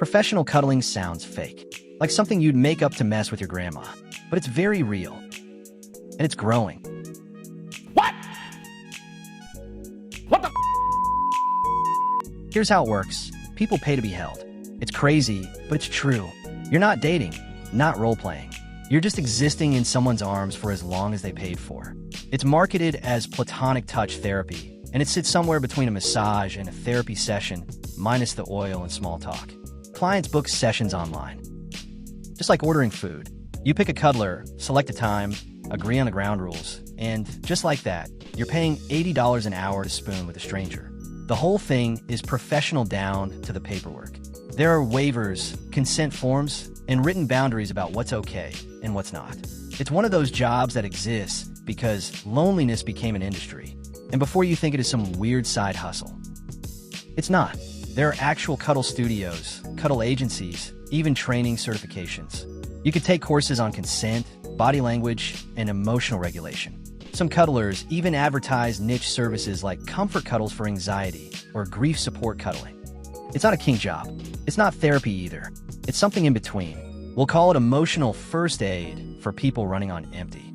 Professional cuddling sounds fake, like something you'd make up to mess with your grandma. But it's very real. And it's growing. What? What the? Here's how it works. People pay to be held. It's crazy, but it's true. You're not dating, not role-playing. You're just existing in someone's arms for as long as they paid for. It's marketed as platonic touch therapy, and it sits somewhere between a massage and a therapy session, minus the oil and small talk. Clients book sessions online. Just like ordering food. You pick a cuddler, select a time, agree on the ground rules, and just like that, you're paying $80 an hour to spoon with a stranger. The whole thing is professional down to the paperwork. There are waivers, consent forms, and written boundaries about what's okay and what's not. It's one of those jobs that exists because loneliness became an industry. And before you think it is some weird side hustle, it's not. There are actual cuddle studios, cuddle agencies, even training certifications. You could take courses on consent, body language, and emotional regulation. Some cuddlers even advertise niche services like comfort cuddles for anxiety or grief support cuddling. It's not a kink job. It's not therapy either. It's something in between. We'll call it emotional first aid for people running on empty.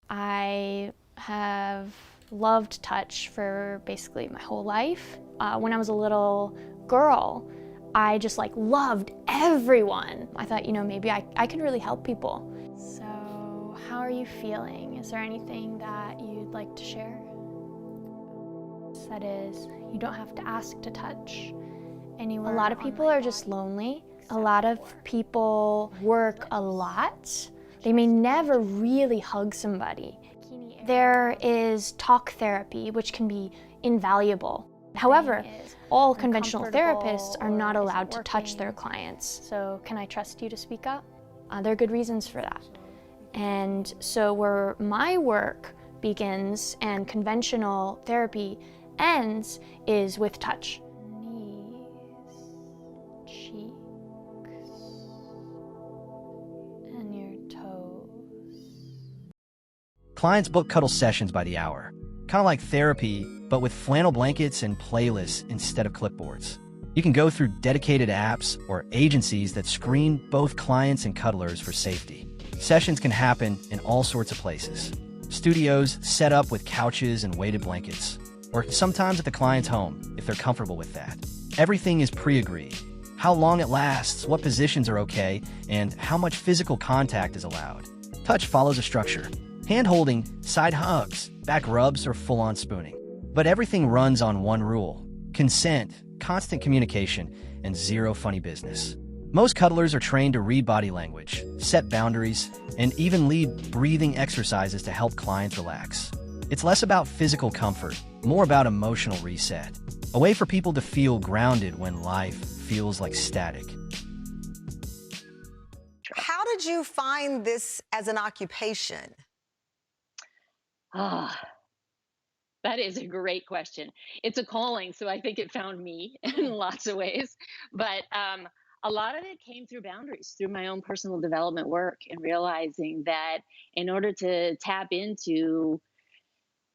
I have loved touch for basically my whole life. When I was a little girl, I just loved everyone. I thought, maybe I could really help people. So how are you feeling? Is there anything that you'd like to share? That is, you don't have to ask to touch anyone. A lot of people are just lonely. A lot of people work a lot. They may never really hug somebody. There is talk therapy, which can be invaluable. However, all conventional therapists are not allowed to touch their clients. So can I trust you to speak up? There are good reasons for that. And so where my work begins and conventional therapy ends is with touch. Knees, cheeks, and your toes. Clients book cuddle sessions by the hour, kind of like therapy, but with flannel blankets and playlists instead of clipboards. You can go through dedicated apps or agencies that screen both clients and cuddlers for safety. Sessions can happen in all sorts of places. Studios set up with couches and weighted blankets, or sometimes at the client's home, if they're comfortable with that. Everything is pre-agreed. How long it lasts, what positions are okay, and how much physical contact is allowed. Touch follows a structure. Hand-holding, side hugs, back rubs, or full-on spooning. But everything runs on one rule: consent, constant communication, and zero funny business. Most cuddlers are trained to read body language, set boundaries, and even lead breathing exercises to help clients relax. It's less about physical comfort, more about emotional reset. A way for people to feel grounded when life feels like static. How did you find this as an occupation? That is a great question. It's a calling, so I think it found me in lots of ways. But a lot of it came through boundaries, through my own personal development work, and realizing that in order to tap into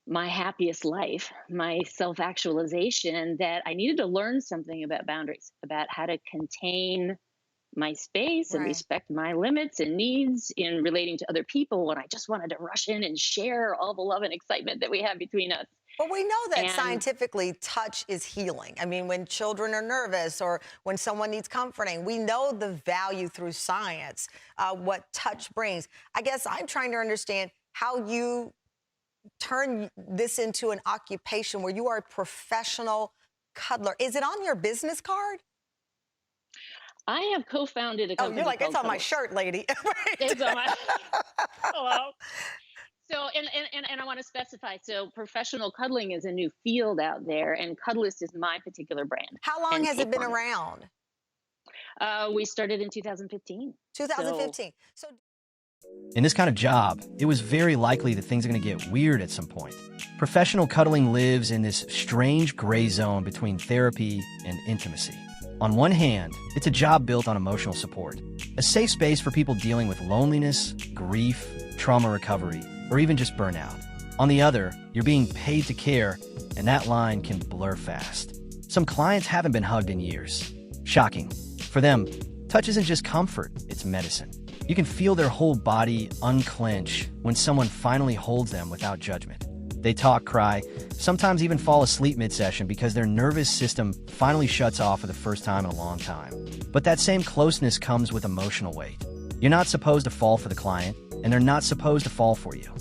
my happiest life, my self-actualization, that I needed to learn something about boundaries, about how to contain my space and respect my limits and needs in relating to other people when I just wanted to rush in and share all the love and excitement that we have between us. But we know that scientifically touch is healing. I mean, when children are nervous or when someone needs comforting, we know the value through science, what touch brings. I guess I'm trying to understand how you turn this into an occupation where you are a professional cuddler. Is it on your business card? I have co-founded a company. Oh, you're like, it's on my Cuddle. shirt, lady. It's on my hello. So, and I want to specify, so professional cuddling is a new field out there, and Cuddlist is my particular brand. How long has it been around? We started in 2015. 2015. So In this kind of job, it was very likely that things are going to get weird at some point. Professional cuddling lives in this strange gray zone between therapy and intimacy. On one hand, it's a job built on emotional support, a safe space for people dealing with loneliness, grief, trauma recovery, or even just burnout. On the other, you're being paid to care, and that line can blur fast. Some clients haven't been hugged in years. Shocking. For them, touch isn't just comfort, it's medicine. You can feel their whole body unclench when someone finally holds them without judgment. They talk, cry, sometimes even fall asleep mid-session because their nervous system finally shuts off for the first time in a long time. But that same closeness comes with emotional weight. You're not supposed to fall for the client, and they're not supposed to fall for you.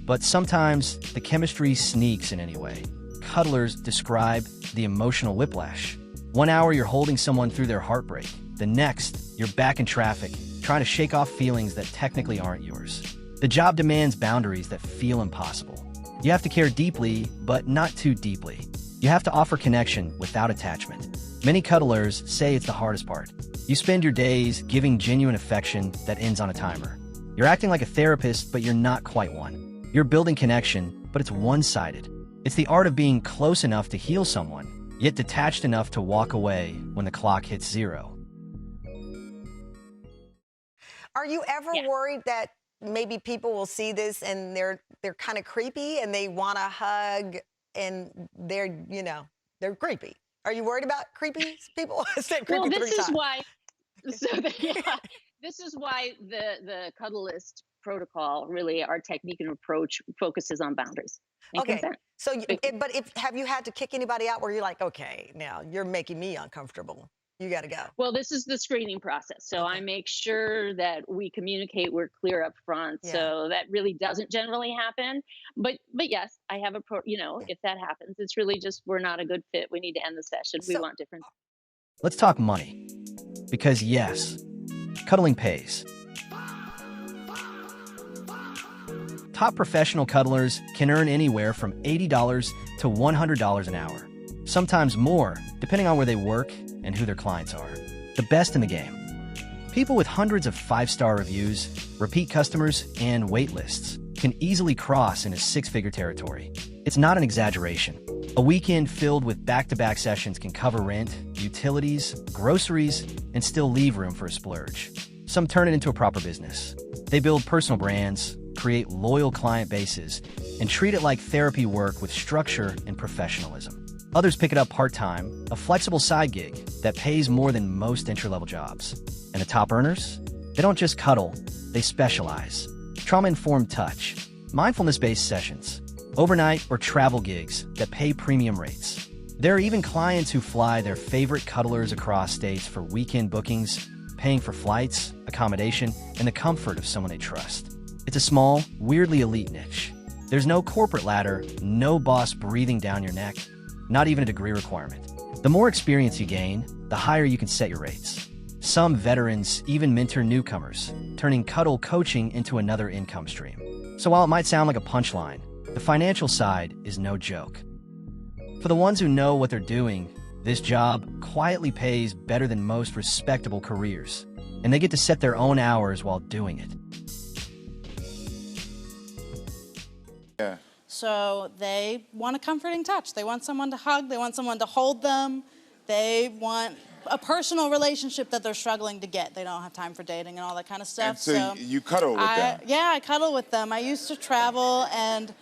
But sometimes the chemistry sneaks in anyway. Cuddlers describe the emotional whiplash. 1 hour you're holding someone through their heartbreak. The next, you're back in traffic, trying to shake off feelings that technically aren't yours. The job demands boundaries that feel impossible. You have to care deeply, but not too deeply. You have to offer connection without attachment. Many cuddlers say it's the hardest part. You spend your days giving genuine affection that ends on a timer. You're acting like a therapist, but you're not quite one. You're building connection, but it's one-sided. It's the art of being close enough to heal someone, yet detached enough to walk away when the clock hits 0. Are you ever worried that maybe people will see this and they're kind of creepy and they want a hug and they're creepy? Are you worried about creepy people? I said creepy Well, three times. This is why the cuddlist protocol, really, our technique and approach focuses on boundaries and consent. So, have you had to kick anybody out where you're like, okay, now you're making me uncomfortable, you got to go? Well, this is the screening process. So I make sure that we communicate, we're clear up front. Yeah. So that really doesn't generally happen. But yes, I have if that happens, it's really just we're not a good fit. We need to end the session. We want different. Let's talk money. Because yes, cuddling pays. Top professional cuddlers can earn anywhere from $80 to $100 an hour. Sometimes more, depending on where they work and who their clients are. The best in the game. People with hundreds of 5-star reviews, repeat customers, and wait lists can easily cross into 6-figure territory. It's not an exaggeration. A weekend filled with back-to-back sessions can cover rent, utilities, groceries, and still leave room for a splurge. Some turn it into a proper business. They build personal brands, create loyal client bases, and treat it like therapy work with structure and professionalism. Others pick it up part-time, a flexible side gig that pays more than most entry-level jobs. And the top earners? They don't just cuddle, they specialize. Trauma-informed touch, mindfulness-based sessions, overnight or travel gigs that pay premium rates. There are even clients who fly their favorite cuddlers across states for weekend bookings, paying for flights, accommodation, and the comfort of someone they trust. It's a small, weirdly elite niche. There's no corporate ladder, no boss breathing down your neck, not even a degree requirement. The more experience you gain, the higher you can set your rates. Some veterans even mentor newcomers, turning cuddle coaching into another income stream. So while it might sound like a punchline, the financial side is no joke. For the ones who know what they're doing, this job quietly pays better than most respectable careers, and they get to set their own hours while doing it. Yeah. So they want a comforting touch. They want someone to hug. They want someone to hold them. They want a personal relationship that they're struggling to get. They don't have time for dating and all that kind of stuff. And so you cuddle with them? Yeah, I cuddle with them. I used to travel, and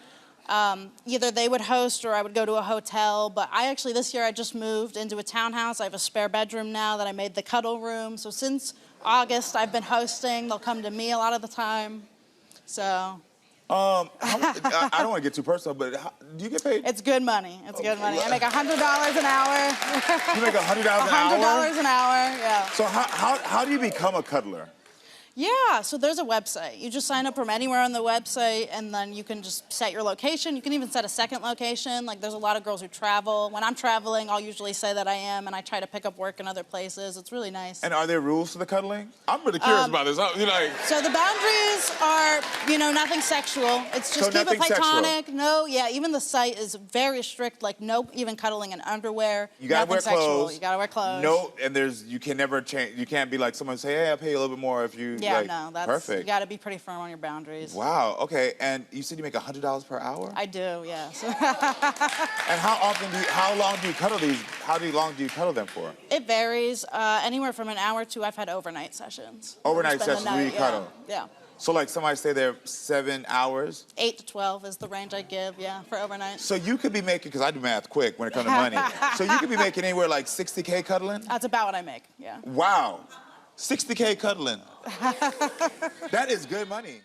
either they would host or I would go to a hotel. But this year I just moved into a townhouse. I have a spare bedroom now that I made the cuddle room. So since August, I've been hosting. They'll come to me a lot of the time. So... I don't want to get too personal, but do you get paid? It's good money. It's good money. I make $100 an hour. You make $100 an hour? $100 an hour, yeah. So how do you become a cuddler? Yeah, so there's a website. You just sign up from anywhere on the website, and then you can just set your location. You can even set a second location. Like, there's a lot of girls who travel. When I'm traveling, I'll usually say that I am, and I try to pick up work in other places. It's really nice. And are there rules to the cuddling? I'm really curious about this. So the boundaries are, nothing sexual. It's just keep it platonic. Sexual. No, yeah, even the site is very strict, like no even cuddling in underwear. You gotta wear clothes. You gotta wear clothes. No, and you can never change. You can't be like someone say, hey, I'll pay you a little bit more if you. Yeah, no, that's perfect. You got to be pretty firm on your boundaries. Wow. Okay. And you said you make $100 per hour? I do. Yes. And how long do you cuddle these? How long do you cuddle them for? It varies. Anywhere from an hour to I've had overnight sessions. Overnight sessions where you cuddle. Yeah. So like somebody stay there 7 hours? 8 to 12 is the range I give, yeah, for overnight. So you could be making, because I do math quick when it comes to money. So you could be making anywhere like 60K cuddling? That's about what I make, yeah. Wow. 60K cuddling. That is good money.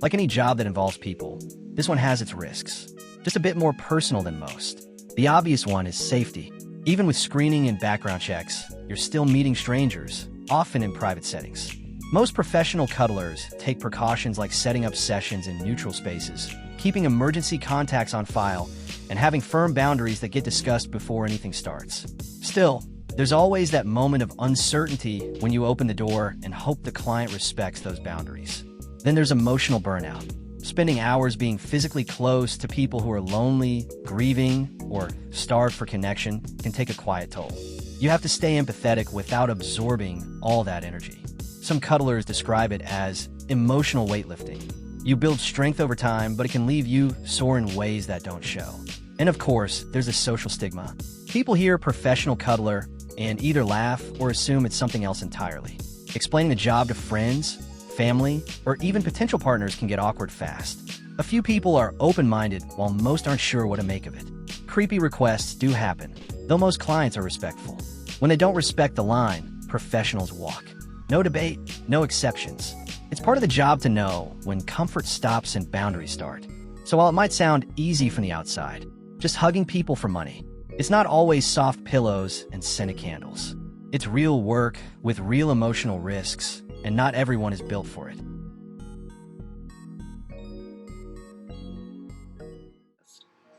Like any job that involves people, this one has its risks. Just a bit more personal than most. The obvious one is safety. Even with screening and background checks, you're still meeting strangers, often in private settings. Most professional cuddlers take precautions like setting up sessions in neutral spaces, keeping emergency contacts on file, and having firm boundaries that get discussed before anything starts. Still, there's always that moment of uncertainty when you open the door and hope the client respects those boundaries. Then there's emotional burnout. Spending hours being physically close to people who are lonely, grieving, or starved for connection can take a quiet toll. You have to stay empathetic without absorbing all that energy. Some cuddlers describe it as emotional weightlifting. You build strength over time, but it can leave you sore in ways that don't show. And of course, there's a social stigma. People hear professional cuddler and either laugh or assume it's something else entirely. Explaining the job to friends, family, or even potential partners can get awkward fast. A few people are open-minded while most aren't sure what to make of it. Creepy requests do happen, though most clients are respectful. When they don't respect the line, professionals walk. No debate, no exceptions. It's part of the job to know when comfort stops and boundaries start. So while it might sound easy from the outside, just hugging people for money, it's not always soft pillows and scented candles. It's real work with real emotional risks, and not everyone is built for it.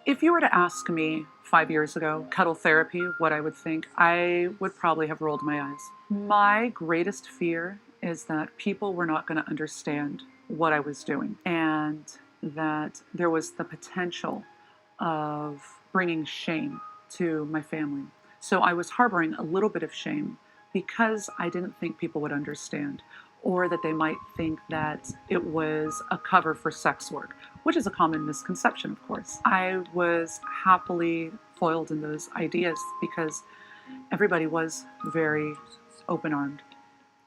If you were to ask me 5 years ago, cuddle therapy, what I would think, I would probably have rolled my eyes. My greatest fear is that people were not going to understand what I was doing, and that there was the potential of bringing shame to my family. So I was harboring a little bit of shame because I didn't think people would understand, or that they might think that it was a cover for sex work, which is a common misconception, of course. I was happily foiled in those ideas because everybody was very open-armed.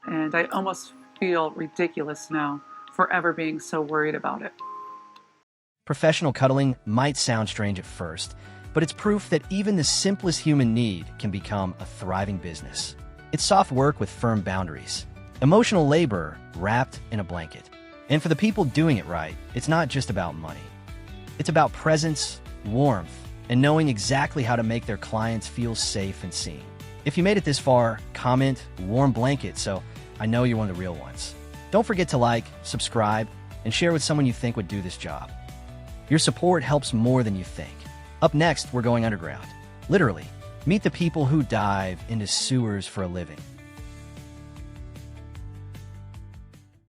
And I almost feel ridiculous now for ever being so worried about it. Professional cuddling might sound strange at first, but it's proof that even the simplest human need can become a thriving business. It's soft work with firm boundaries. Emotional labor wrapped in a blanket. And for the people doing it right, it's not just about money. It's about presence, warmth, and knowing exactly how to make their clients feel safe and seen. If you made it this far, comment warm blanket so I know you're one of the real ones. Don't forget to like, subscribe, and share with someone you think would do this job. Your support helps more than you think. Up next, we're going underground. Literally, meet the people who dive into sewers for a living.